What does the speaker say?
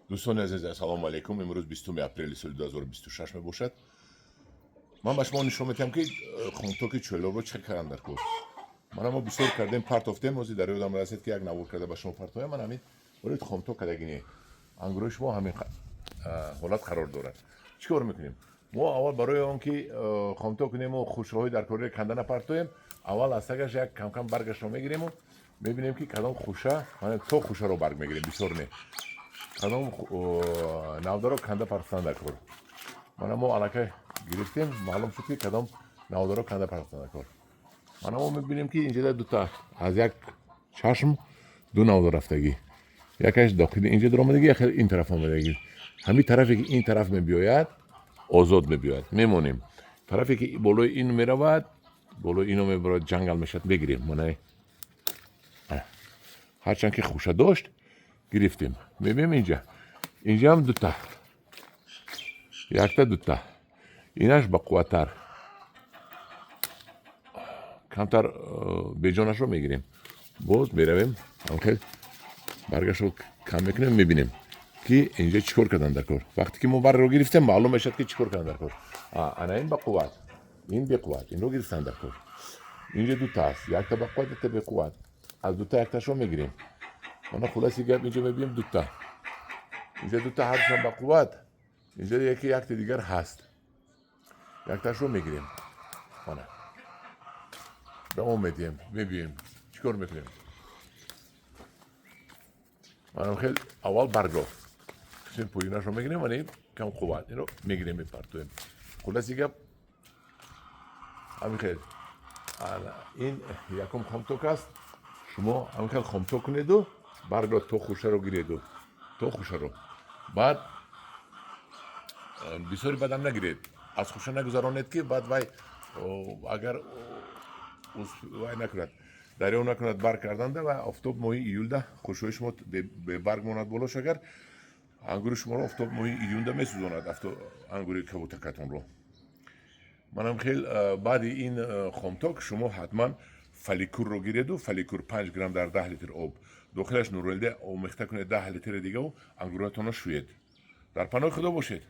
دوستان عزیز السلام علیکم. امروز 20 اپریل سال 2026 می باشد. من به شما نشون میدم که خونتوک چلو رو چه کردن در کور. من اما بسیار کردیم پارت اف دم در یادم رسید که یک نوار کرده به شما پارت های من همین ولید خونتوک کدگینی انگروش ما همین حالت قرار دارد. چیکار میکنیم؟ ما اول برای اون که خونتوک کنیم و خوشه‌های در کور کندن پارت هایم اول از تگش یک کم کم برگش رو میگیریم و میبینیم که کدام خوشه من تو خوشه رو برگ میگیریم بسیار نه کدام نودارو کنده پرستان در کور. من ما علاقه گرفتیم معلوم شد که کدام نودارو کنده پرستان در کور. من ما میبینیم که اینجا دو تا از یک چشم دو نودار رفتگی یکیش داخل اینجا در آمدگی یکی این طرف آمدگی همین طرفی که این طرف میبیاید آزاد میبیاید میمونیم طرفی که بالای این میرود بالای اینو میبرد جنگل میشد بگیریم منه هرچند که خوشه داشت گرفتیم میبینیم اینجا هم دوتا یک تا دوتا اینش با قوتر کمتر بیجانش رو میگیریم باز میرویم خیلی برگش رو کم میکنیم میبینیم که اینجا چیکار کردن در کار. وقتی که ما بر رو گرفتیم معلوم میشد که چیکار کردن در کار. انا این با قوت این به قوت این رو گرفتن در کار. اینجا دو تا است یک تا با قوت یک تا به قوت از دو تا یک تاشو میگیریم. من خلاصی گپ اینجا میبینیم دو تا اینجا دو تا هرشون با قوت اینجا یکی یک تا دیگر هست یک تاشو میگیریم. من به اون میدیم میبینیم چیکار میکنیم. من خیلی اول برگرفت کسیم پوینش رو میگیریم و کم قوت این رو میگیریم میپرتویم. خلاصی گپ همین خیلی این یکم خمتوک است شما همین خیلی خمتوک کنید و برگرفت تو خوشه رو گیرید و تو خوشه رو بعد بسیاری بدم نگیرید از خوشه نگذارانید که بعد وای اگر وای نکند دریا نکند برگ کردنده و آفتاب ماهی ایول ده خوشوی شما به برگ ماند بالاش اگر انگور شما رو آفتاب ماهی ایون ده میسوزاند انگوری کبوتکتون رو. منم خیلی بعد این خمتاک شما حتما فلیکور رو گیرید و فلیکور 5 گرم در 10 لیتر آب داخلش نورالده آمیخته کنید 10 لیتر دیگه و انگوراتون رو شوید. در پناه خدا باشید.